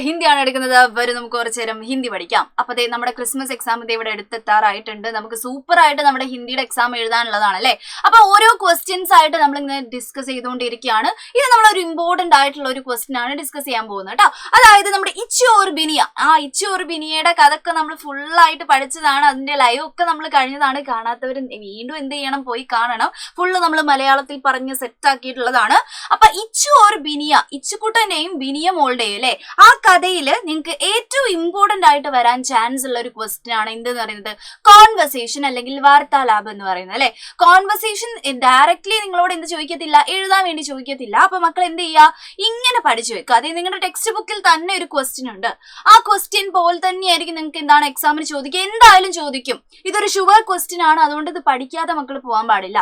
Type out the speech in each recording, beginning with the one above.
ഹിന്ദിയാണ് എടുക്കുന്നത്. വരും നമുക്ക് കുറച്ചു നേരം ഹിന്ദി പഠിക്കാം. അപ്പൊ നമ്മുടെ ക്രിസ്മസ് എക്സാം ഇവിടെ എടുത്തെത്താറായിട്ടുണ്ട്. നമുക്ക് സൂപ്പർ ആയിട്ട് നമ്മുടെ ഹിന്ദിയുടെ എക്സാം എഴുതാനുള്ളതാണ് അല്ലെ. അപ്പൊ ഓരോ ക്വസ്റ്റ്യൻസ് ആയിട്ട് നമ്മൾ ഇങ്ങനെ ഡിസ്കസ് ചെയ്തുകൊണ്ടിരിക്കുകയാണ്. ഇത് നമ്മളൊരു ഇമ്പോർട്ടന്റ് ആയിട്ടുള്ള ഒരു ക്വസ്റ്റ്യൻ ആണ് ഡിസ്കസ് ചെയ്യാൻ പോകുന്നത് കേട്ടോ. അതായത് നമ്മുടെ ഇച്ചു ഓർ ബിനിയ, ഇച്ചു ഓർ ബിനിയയുടെ കഥയൊക്കെ നമ്മൾ ഫുൾ ആയിട്ട് പഠിച്ചതാണ്. അതിന്റെ ലൈവ് ഒക്കെ നമ്മൾ കഴിഞ്ഞതാണ്. കാണാത്തവർ വീണ്ടും എന്ത് ചെയ്യണം, പോയി കാണണം. ഫുള്ള് നമ്മൾ മലയാളത്തിൽ പറഞ്ഞ് സെറ്റ് ആക്കിയിട്ടുള്ളതാണ്. അപ്പൊ ഇച്ചു ഓർ ബിനിയ, ഇച്ചുക്കുട്ടന്റെയും ബിനിയ മോളുടെയും അല്ലെ ആ കഥയില് നിങ്ങൾക്ക് ഏറ്റവും ഇമ്പോർട്ടന്റ് ആയിട്ട് വരാൻ ചാൻസ് ഉള്ള ഒരു ക്വസ്റ്റ്യൻ ആണ് എന്തെന്ന് പറയുന്നത് കോൺവെർസേഷൻ അല്ലെങ്കിൽ വാർത്താലാപം എന്ന് പറയുന്നത് അല്ലെ. കോൺവെർസേഷൻ ഡയറക്ട്ലി നിങ്ങളോട് എന്ത് ചോദിക്കത്തില്ല, എഴുതാൻ വേണ്ടി ചോദിക്കത്തില്ല. അപ്പൊ മക്കൾ എന്ത് ചെയ്യുക, ഇങ്ങനെ പഠിച്ചു വെക്കുക. അതായത് നിങ്ങളുടെ ടെക്സ്റ്റ് ബുക്കിൽ തന്നെ ഒരു ക്വസ്റ്റ്യൻ ഉണ്ട്. ആ ക്വസ്റ്റ്യൻ പോലെ തന്നെയായിരിക്കും നിങ്ങൾക്ക് എന്താണ് എക്സാമിന് ചോദിക്കുക, എന്തായാലും ചോദിക്കും. ഇതൊരു ഷുവർ ക്വസ്റ്റ്യൻ ആണ്. അതുകൊണ്ട് ഇത് പഠിക്കാതെ മക്കൾ പോകാൻ പാടില്ല.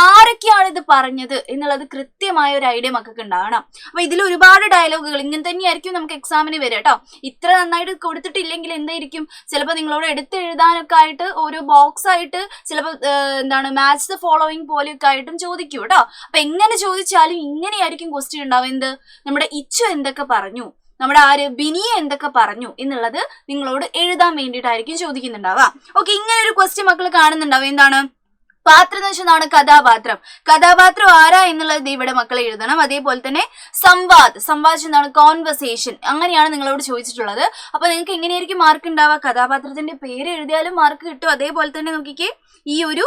ആരൊക്കെയാണ് ഇത് പറഞ്ഞത് എന്നുള്ളത് കൃത്യമായ ഒരു ഐഡിയ മക്കൾക്ക് ഉണ്ടാകണം. അപ്പൊ ഇതിൽ ഒരുപാട് ഡയലോഗുകൾ ഇങ്ങനെ തന്നെയായിരിക്കും നമുക്ക് എക്സാമിന് വരിക കേട്ടോ. ഇത്ര നന്നായിട്ട് കൊടുത്തിട്ടില്ലെങ്കിൽ എന്തായിരിക്കും, ചിലപ്പോൾ നിങ്ങളോട് എടുത്ത് എഴുതാനൊക്കെ ആയിട്ട് ഒരു ബോക്സ് ആയിട്ട് ചിലപ്പോൾ എന്താണ് മാച്ച് ദ ഫോളോയിങ് പോലെയൊക്കെ ആയിട്ടും ചോദിക്കും കേട്ടോ. അപ്പൊ എങ്ങനെ ചോദിച്ചാലും ഇങ്ങനെയായിരിക്കും ക്വസ്റ്റ്യൻ ഉണ്ടാവും. എന്ത്, നമ്മുടെ ഇച്ചു എന്തൊക്കെ പറഞ്ഞു, നമ്മുടെ ബിനിയ എന്തൊക്കെ പറഞ്ഞു എന്നുള്ളത് നിങ്ങളോട് എഴുതാൻ വേണ്ടിയിട്ടായിരിക്കും ചോദിക്കുന്നുണ്ടാവുക. ഓക്കെ, ഇങ്ങനെ ഒരു ക്വസ്റ്റ്യൻ മക്കൾ കാണുന്നുണ്ടാവും. എന്താണ് പാത്രം എന്ന് വെച്ചാൽ കഥാപാത്രം. കഥാപാത്രം ആരാ എന്നുള്ളത് ഇവിടെ മക്കൾ എഴുതണം. അതേപോലെ തന്നെ സംവാദ് എന്താണ് കോൺവെർസേഷൻ, അങ്ങനെയാണ് നിങ്ങളോട് ചോദിച്ചിട്ടുള്ളത്. അപ്പൊ നിങ്ങൾക്ക് എങ്ങനെയായിരിക്കും മാർക്ക് ഉണ്ടാവുക, കഥാപാത്രത്തിന്റെ പേര് എഴുതിയാലും മാർക്ക് കിട്ടും. അതേപോലെ തന്നെ നോക്കിക്കേ, ഈ ഒരു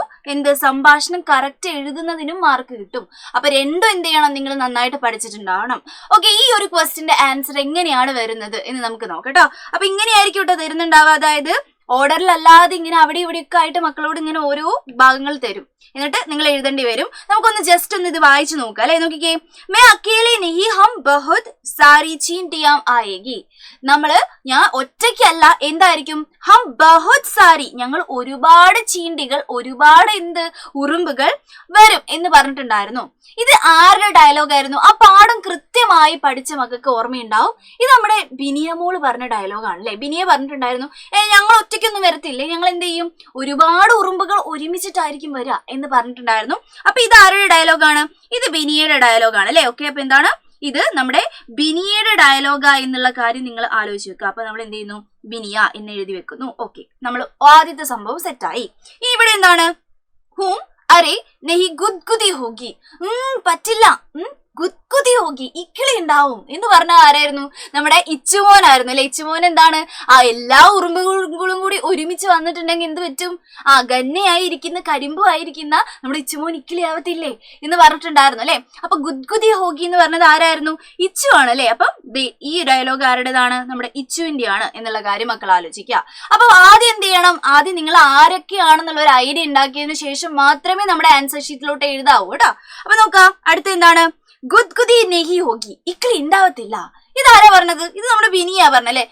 സംഭാഷണം കറക്റ്റ് എഴുതുന്നതിനും മാർക്ക് കിട്ടും. അപ്പൊ രണ്ടും എന്ത് ചെയ്യണം, നിങ്ങൾ നന്നായിട്ട് പഠിച്ചിട്ടുണ്ടാവണം. ഓക്കെ, ഈ ഒരു ക്വസ്റ്റിന്റെ ആൻസർ എങ്ങനെയാണ് വരുന്നത് എന്ന് നമുക്ക് നോക്കാം കേട്ടോ. അപ്പൊ ഇങ്ങനെയായിരിക്കും കേട്ടോ തരുന്നുണ്ടാവുക. അതായത് ഓർഡറിലല്ലാതെ ഇങ്ങനെ അവിടെ ഇവിടെയൊക്കെ ആയിട്ട് മക്കളോട് ഇങ്ങനെ ഓരോ ഭാഗങ്ങൾ തരും. എന്നിട്ട് നിങ്ങൾ എഴുതേണ്ടി വരും. നമുക്കൊന്ന് ജസ്റ്റ് ഒന്ന് ഇത് വായിച്ചു നോക്കാം അല്ലെ. നോക്കിക്കേ, മേ അക്കേലി നഹി ഹം ബഹുത് സാരി ചീന്തിയാം ആയേഗി. ഞാൻ ഒറ്റയ്ക്കല്ല, എന്തായിരിക്കും, ഹം ബഹുത് സാരി, ഞങ്ങൾ ഒരുപാട് ചീണ്ടികൾ, ഒരുപാട് ഉറുമ്പുകൾ വരും എന്ന് പറഞ്ഞിട്ടുണ്ടായിരുന്നു. ഇത് ആരുടെ ഡയലോഗ് ആയിരുന്നു? ആ പാഠം കൃത്യമായി പഠിച്ച മക്കൾക്ക് ഓർമ്മയുണ്ടാവും. ഇത് നമ്മുടെ ബിനിയ മോള് പറഞ്ഞ ഡയലോഗാണ് അല്ലെ. ബിനിയ പറഞ്ഞിട്ടുണ്ടായിരുന്നു, ഞങ്ങൾ ഒറ്റയ്ക്കൊന്നും വരത്തില്ലേ, ഞങ്ങൾ എന്ത് ചെയ്യും, ഒരുപാട് ഉറുമ്പുകൾ ഒരുമിച്ചിട്ടായിരിക്കും വരിക എന്ന് പറഞ്ഞിട്ടുണ്ടായിരുന്നു. അപ്പൊ ഇത് ആരുടെ ഡയലോഗാണ്? ഇത് ബിനിയയുടെ ഡയലോഗാണ് അല്ലെ. ഓക്കെ, അപ്പൊ എന്താണ് ഇത് നമ്മുടെ ബിനിയയുടെ ഡയലോഗാ എന്നുള്ള കാര്യം നിങ്ങൾ ആലോചിച്ച് വെക്കുക. അപ്പൊ നമ്മൾ എന്ത് ചെയ്യുന്നു, ബിനിയ എന്ന് എഴുതി വെക്കുന്നു. ഓക്കെ, നമ്മൾ ആദ്യത്തെ സംഭവം സെറ്റായി. ഇനി ഇവിടെ എന്താണ്, ഹൂം അരെ നെഹി ഗുദ്ഗുദി ഹോഗി, പറ്റില്ല, ഗുദ്ഗുദി ഹോഗി, ഇക്കിളി ഉണ്ടാവും എന്ന് പറഞ്ഞ ആരായിരുന്നു? നമ്മുടെ ഇച്ചുമോനായിരുന്നു അല്ലെ. ഇച്ചുമോൻ എന്താണ്, എല്ലാ ഉറുമ്പുകളും കൂടി ഒരുമിച്ച് വന്നിട്ടുണ്ടെങ്കിൽ എന്ത് പറ്റും, ഗന്നയായിരിക്കുന്ന കരിമ്പുമായിരിക്കുന്ന നമ്മുടെ ഇച്ചുമോൻ ഇക്കിളി ആവത്തില്ലേ എന്ന് പറഞ്ഞിട്ടുണ്ടായിരുന്നു അല്ലെ. അപ്പൊ ഗുദ്ഗുദി ഹോഗി എന്ന് പറഞ്ഞത് ആരായിരുന്നു? ഇച്ചു ആണ് അല്ലെ. അപ്പം ഈ ഡയലോഗ് ആരുടേതാണ്? നമ്മുടെ ഇച്ചുവിന്റെ ആണ് എന്നുള്ള കാര്യം മക്കൾ ആലോചിക്കുക. അപ്പൊ ആദ്യം എന്ത് ചെയ്യണം, ആദ്യം നിങ്ങൾ ആരൊക്കെയാണെന്നുള്ള ഒരു ഐഡിയ ഉണ്ടാക്കിയതിനു ശേഷം മാത്രമേ നമ്മുടെ ആൻസർ ഷീറ്റിലോട്ട് എഴുതാവൂ കേട്ടോ. അപ്പൊ നോക്കാം, അടുത്ത എന്താണ്, ഗുദ്ഗുദി നെഹി ഹോഗി, ഇക്കിളി ഉണ്ടാവത്തില്ല. ഇതാരാ പറഞ്ഞത്? ഇത് നമ്മുടെ ബിനിയാ പറഞ്ഞല്ലേ.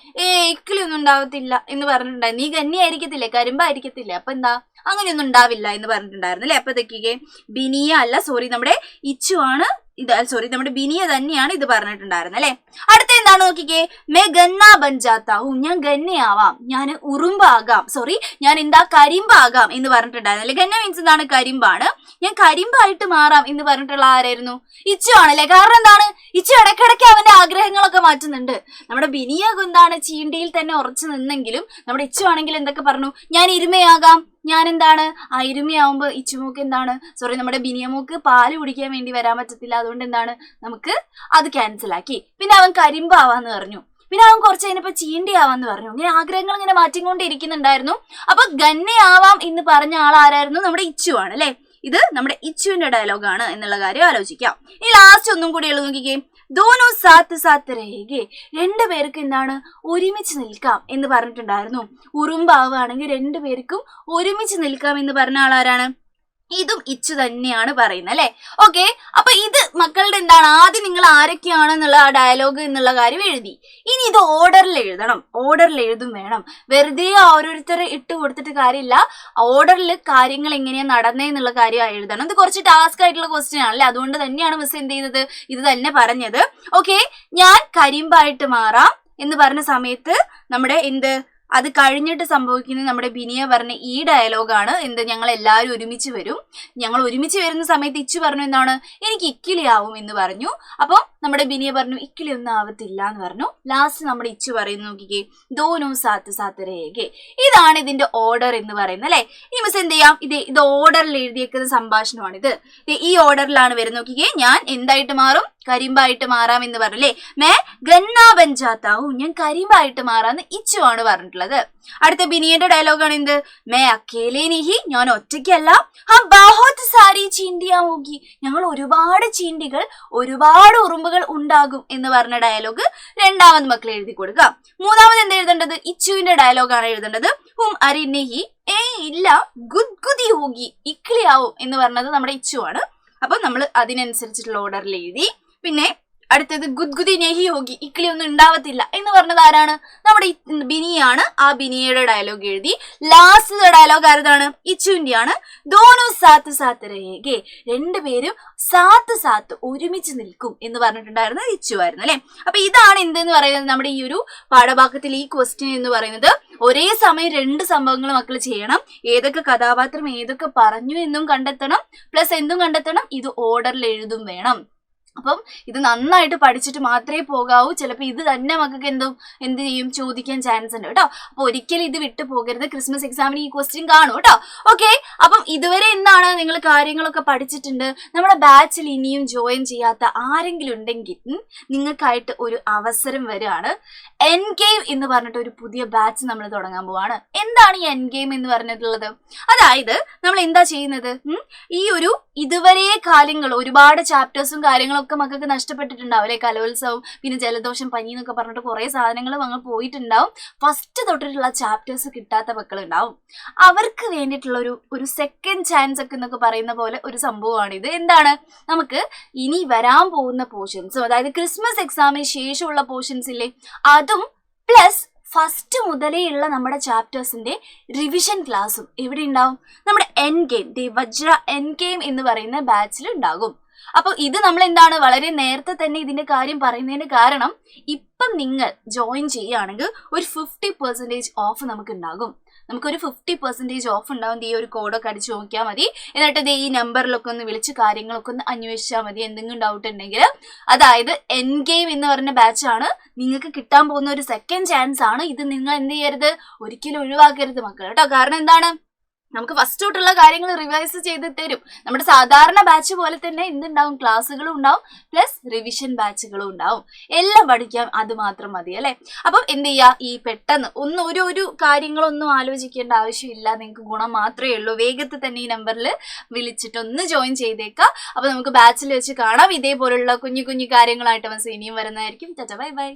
ഇക്കിളി ഒന്നും ഉണ്ടാവത്തില്ല എന്ന് പറഞ്ഞിട്ടുണ്ടായിരുന്നു. നീ ഗന്നിയായിരിക്കത്തില്ലേ, കരിമ്പായിരിക്കത്തില്ലേ, അപ്പൊ എന്താ അങ്ങനെയൊന്നും ഉണ്ടാവില്ല എന്ന് പറഞ്ഞിട്ടുണ്ടായിരുന്നു അല്ലെ. അപ്പൊ തെക്കിക്കേ, ബിനിയ അല്ല, സോറി, നമ്മുടെ ഇച്ചു ആണ് ഇത്, സോറി, നമ്മുടെ ബിനിയ തന്നെയാണ് ഇത് പറഞ്ഞിട്ടുണ്ടായിരുന്നത് അല്ലെ. അടുത്ത എന്താണ് നോക്കിക്കേ, മേ ഗന്ന ബഞ്ചാത്താവും, ഞാൻ ഗന്നയാവാം, ഞാൻ ഉറുമ്പാകാം, സോറി ഞാൻ കരിമ്പാകാം എന്ന് പറഞ്ഞിട്ടുണ്ടായിരുന്നു അല്ലെ. ഗന്ന മീൻസ് എന്താണ്, കരിമ്പാണ്, ഞാൻ കരിമ്പായിട്ട് മാറാം എന്ന് പറഞ്ഞിട്ടുള്ള ആരായിരുന്നു? ഇച്ചു ആണല്ലേ. കാരണം എന്താണ്, ഇച്ചു ഇടയ്ക്കിടയ്ക്ക് അവന്റെ ആഗ്രഹങ്ങളൊക്കെ മാറ്റുന്നുണ്ട്. നമ്മുടെ ബിനിയ എന്താണ് ചീണ്ടിയിൽ തന്നെ ഉറച്ചു നിന്നെങ്കിലും നമ്മുടെ ഇച്ചു ആണെങ്കിൽ എന്തൊക്കെ പറഞ്ഞു, ഞാൻ ഇരുമയാകാം, ഞാൻ എന്താണ് ഇരുമയാവുമ്പോ ഇച്ചുമോക്ക് എന്താണ്, സോറി, നമ്മുടെ ബിനിയമോക്ക് പാല് കുടിക്കാൻ വേണ്ടി വരാൻ പറ്റത്തില്ല, അതുകൊണ്ട് എന്താണ് നമുക്ക് അത് ക്യാൻസൽ ആക്കി. പിന്നെ അവൻ കരിമ്പാവാന്ന് പറഞ്ഞു, പിന്നെ അവൻ കുറച്ച് കഴിഞ്ഞപ്പോ ചീണ്ടിയാവാന്ന് പറഞ്ഞു. ഇങ്ങനെ ആഗ്രഹങ്ങൾ ഇങ്ങനെ മാറ്റിക്കൊണ്ടിരിക്കുന്നുണ്ടായിരുന്നു. അപ്പൊ ഗന്നയാവാം എന്ന് പറഞ്ഞ ആളാരായിരുന്നു? നമ്മുടെ ഇച്ചു ആണ് അല്ലെ. ഇത് നമ്മുടെ ഇച്ചുവിന്റെ ഡയലോഗാണ് എന്നുള്ള കാര്യം ആലോചിക്കാം. ഇനി ലാസ്റ്റ് ഒന്നും കൂടി എഴുതി നോക്കിക്കേ, ദോനോ സാത്ത് സാത്ത് രേഖേ, രണ്ടുപേർക്ക് എന്താണ് ഒരുമിച്ച് നിൽക്കാം എന്ന് പറഞ്ഞിട്ടുണ്ടായിരുന്നു. ഉറുമ്പാവുകയാണെങ്കിൽ രണ്ടുപേർക്കും ഒരുമിച്ച് നിൽക്കാം എന്ന് പറഞ്ഞ ആളാരാണ്? ഇതും ഇച്ചു തന്നെയാണ് പറയുന്നത് അല്ലെ. ഓക്കെ, അപ്പൊ ഇത് മക്കളുടെ എന്താണ്, ആദ്യം നിങ്ങൾ ആരൊക്കെയാണെന്നുള്ള ആ ഡയലോഗ് എന്നുള്ള കാര്യം എഴുതി. ഇനി ഇത് ഓർഡറിൽ എഴുതണം, ഓർഡറിൽ എഴുതും വേണം. വെറുതെ ഓരോരുത്തരെ ഇട്ട് കൊടുത്തിട്ട് കാര്യമില്ല. ഓർഡറിൽ കാര്യങ്ങൾ എങ്ങനെയാ നടന്നേന്നുള്ള കാര്യം എഴുതണം. ഇത് കുറച്ച് ടാസ്ക് ആയിട്ടുള്ള ക്വസ്റ്റ്യൻ ആണല്ലേ, അതുകൊണ്ട് തന്നെയാണ് മിസ് എന്ത് ചെയ്യുന്നത്, ഇത് തന്നെ പറഞ്ഞത്. ഓക്കെ, ഞാൻ കരിമ്പായിട്ട് മാറാം എന്ന് പറഞ്ഞ സമയത്ത് നമ്മുടെ അത് കഴിഞ്ഞിട്ട് സംഭവിക്കുന്നത് നമ്മുടെ ബിനിയ പറഞ്ഞ ഈ ഡയലോഗാണ്. ഞങ്ങൾ എല്ലാവരും ഒരുമിച്ച് വരും. ഞങ്ങൾ ഒരുമിച്ച് വരുന്ന സമയത്ത് ഇച്ചു പറഞ്ഞു എന്താണ്, എനിക്ക് ഇക്കിളിയാവും എന്ന് പറഞ്ഞു. അപ്പം നമ്മുടെ ബിനിയ പറഞ്ഞു ഇക്കിളി ഒന്നും ആവത്തില്ല എന്ന് പറഞ്ഞു. ലാസ്റ്റ് നമ്മുടെ ഇച്ചു പറയുന്നു നോക്കിക്കേ, ദോനോ സാത്ത് സാത്ത് രേഖേ. ഇതാണ് ഇതിന്റെ ഓർഡർ എന്ന് പറയുന്നത് അല്ലെ. ഈ മിസ് എന്ത് ചെയ്യാം, ഇത് ഓർഡറിൽ എഴുതിയേക്കുന്ന സംഭാഷണമാണിത്. ഈ ഓർഡറിലാണ് വരുന്നത് നോക്കിക്കേ. ഞാൻ എന്തായിട്ട് മാറും, കരിമ്പായിട്ട് മാറാം എന്ന് പറഞ്ഞല്ലേ. മേ ഗന്നാ ബൻ ജാത്താ ഹൂം, ഞാൻ കരിമ്പായിട്ട് മാറാന്ന് ഇച്ചു ആണ് പറഞ്ഞിട്ടുള്ളത്. അടുത്ത ബിനിയന്റെ ഡയലോഗാണ് എന്ത്, മേ അക്കേലേ നിഹി, ഞാൻ ഒറ്റയ്ക്കല്ല, ഹാ ബഹുത് സാരി ചീണ്ടിയാ ഹോഗി, ഞങ്ങൾ ഒരുപാട് ചീണ്ടികൾ ഒരുപാട് ഉറുമ്പുകൾ ഉണ്ടാകും എന്ന് പറഞ്ഞ ഡയലോഗ് രണ്ടാമത് മക്കൾ എഴുതി കൊടുക്കുക. മൂന്നാമത് എന്താ എഴുതേണ്ടത്, ഇച്ചുവിന്റെ ഡയലോഗാണ് എഴുതേണ്ടത്. ഹും അരി നെഹി, ഇല്ല ഗുദ്ഗുദി ഹോഗി, ഇക്ലിയാവും എന്ന് പറഞ്ഞത് നമ്മുടെ ഇച്ചു ആണ്. അപ്പൊ നമ്മൾ അതിനനുസരിച്ചിട്ടുള്ള ഓർഡറിൽ എഴുതി. പിന്നെ അടുത്തത് ഗുദ്ഗുദി നെഹി ഹോഗി, ഇക്ലി ഒന്നും ഉണ്ടാവത്തില്ല എന്ന് പറഞ്ഞത് ആരാണ്, നമ്മുടെ ബിനിയാണ്. ആ ബിനിയുടെ ഡയലോഗ് എഴുതി. ലാസ്റ്റ് ഡയലോഗ് ആരതാണ്, ഇച്ചുവിന്റെയാണ്. ദോനോ സാത്ത് സാത്ത് രേഖേ, രണ്ടുപേരും സാത്ത് സാത്ത് ഒരുമിച്ച് നിൽക്കും എന്ന് പറഞ്ഞിട്ടുണ്ടായിരുന്നത് ഇച്ചു ആയിരുന്നു അല്ലെ. അപ്പൊ ഇതാണ് എന്തെന്ന് പറയുന്നത്, നമ്മുടെ ഈ ഒരു പാഠഭാഗത്തിൽ ഈ ക്വസ്റ്റ്യൻ എന്ന് പറയുന്നത് ഒരേ സമയം 2 സംഭവങ്ങൾ മക്കൾ ചെയ്യണം. ഏതൊക്കെ കഥാപാത്രം ഏതൊക്കെ പറഞ്ഞു എന്നും കണ്ടെത്തണം, പ്ലസ് എന്തും കണ്ടെത്തണം, ഇത് ഓർഡറിൽ എഴുതും വേണം. അപ്പം ഇത് നന്നായിട്ട് പഠിച്ചിട്ട് മാത്രമേ പോകാവൂ. ചിലപ്പോൾ ഇത് തന്നെ മക്കൾക്ക് എന്ത് ചെയ്യും, ചോദിക്കാൻ ചാൻസ് ഉണ്ട് കേട്ടോ. അപ്പൊ ഒരിക്കലും ഇത് വിട്ടു പോകരുത്. ക്രിസ്മസ് എക്സാമിന് ഈ ക്വസ്റ്റ്യൻ കാണും കേട്ടോ. ഓക്കെ, അപ്പം ഇതുവരെ എന്താണ് നിങ്ങൾ കാര്യങ്ങളൊക്കെ പഠിച്ചിട്ടുണ്ട്. നമ്മുടെ ബാച്ചിൽ ഇനിയും ജോയിൻ ചെയ്യാത്ത ആരെങ്കിലും ഉണ്ടെങ്കിൽ നിങ്ങൾക്കായിട്ട് ഒരു അവസരം വരികയാണ്. എൻ ഗെയിം എന്ന് പറഞ്ഞിട്ട് ഒരു പുതിയ ബാച്ച് നമ്മൾ തുടങ്ങാൻ പോവാണ്. എന്താണ് ഈ എൻ ഗെയിം എന്ന് പറഞ്ഞിട്ടുള്ളത്, അതായത് നമ്മൾ എന്താ ചെയ്യുന്നത്, ഈ ഒരു ഇതുവരെ കാര്യങ്ങൾ ഒരുപാട് ചാപ്റ്റേഴ്സും കാര്യങ്ങളും ഒക്കെ മക്കൾക്ക് നഷ്ടപ്പെട്ടിട്ടുണ്ടാവും അല്ലെ. കലോത്സവം, പിന്നെ ജലദോഷം, പനി എന്നൊക്കെ പറഞ്ഞിട്ട് കുറെ സാധനങ്ങൾ അങ്ങ് പോയിട്ടുണ്ടാവും. ഫസ്റ്റ് തൊട്ടിട്ടുള്ള ചാപ്റ്റേഴ്സ് കിട്ടാത്ത മക്കളുണ്ടാവും. അവർക്ക് വേണ്ടിയിട്ടുള്ള ഒരു സെക്കൻഡ് ചാൻസ് ഒക്കെ എന്നൊക്കെ പറയുന്ന പോലെ ഒരു സംഭവമാണിത്. എന്താണ്, നമുക്ക് ഇനി വരാൻ പോകുന്ന പോർഷൻസും, അതായത് ക്രിസ്മസ് എക്സാമിന് ശേഷമുള്ള പോർഷൻസ് ഇല്ലേ, അതും പ്ലസ് ഫസ്റ്റ് മുതലേ ഉള്ള നമ്മുടെ ചാപ്റ്റേഴ്സിന്റെ റിവിഷൻ ക്ലാസ്സും എവിടെ ഉണ്ടാവും, നമ്മുടെ എൻ ഗെയിം, വജ്ര എൻ ഗെയിം എന്ന് പറയുന്ന ബാച്ചിൽ ഉണ്ടാകും. അപ്പൊ ഇത് നമ്മൾ എന്താണ് വളരെ നേരത്തെ തന്നെ ഇതിന്റെ കാര്യം പറയുന്നതിന്റെ കാരണം, ഇപ്പം നിങ്ങൾ ജോയിൻ ചെയ്യുകയാണെങ്കിൽ ഒരു 50% ഓഫ് നമുക്ക് ഉണ്ടാകും. നമുക്കൊരു 50% ഓഫ് ഉണ്ടാവും. ഈ ഒരു കോഡൊക്കെ അടിച്ചു നോക്കിയാൽ മതി. എന്നിട്ട് ഈ നമ്പറിലൊക്കെ ഒന്ന് വിളിച്ച് കാര്യങ്ങളൊക്കെ ഒന്ന് അന്വേഷിച്ചാൽ മതി എന്തെങ്കിലും ഡൗട്ട് ഉണ്ടെങ്കിൽ. അതായത് എൻ ഗെയിം എന്ന് പറഞ്ഞ ബാച്ചാണ് നിങ്ങൾക്ക് കിട്ടാൻ പോകുന്ന ഒരു സെക്കൻഡ് ചാൻസ് ആണ്. ഇത് നിങ്ങൾ എന്ത് ചെയ്യരുത്, ഒരിക്കലും ഒഴിവാക്കരുത് മക്കൾ കേട്ടോ. കാരണം എന്താണ്, നമുക്ക് ഫസ്റ്റ് തൊട്ടുള്ള കാര്യങ്ങൾ റിവൈസ് ചെയ്ത് തരും. നമ്മുടെ സാധാരണ ബാച്ച് പോലെ തന്നെ എന്തുണ്ടാവും, ക്ലാസ്സുകളും ഉണ്ടാവും, പ്ലസ് റിവിഷൻ ബാച്ചുകളും ഉണ്ടാവും. എല്ലാം പഠിക്കാം, അത് മാത്രം മതി അല്ലെ. അപ്പം എന്ത് ചെയ്യുക, ഈ പെട്ടെന്ന് ഒരു കാര്യങ്ങളൊന്നും ആലോചിക്കേണ്ട ആവശ്യമില്ല. നിങ്ങൾക്ക് ഗുണം മാത്രമേ ഉള്ളൂ. വേഗത്തിൽ തന്നെ ഈ നമ്പറിൽ വിളിച്ചിട്ട് ഒന്ന് ജോയിൻ ചെയ്തേക്കാം. അപ്പൊ നമുക്ക് ബാച്ചിൽ വെച്ച് കാണാം. ഇതേപോലുള്ള കുഞ്ഞു കുഞ്ഞു കാര്യങ്ങളായിട്ട് ഇനിയും വരുന്നതായിരിക്കും. Bye bye.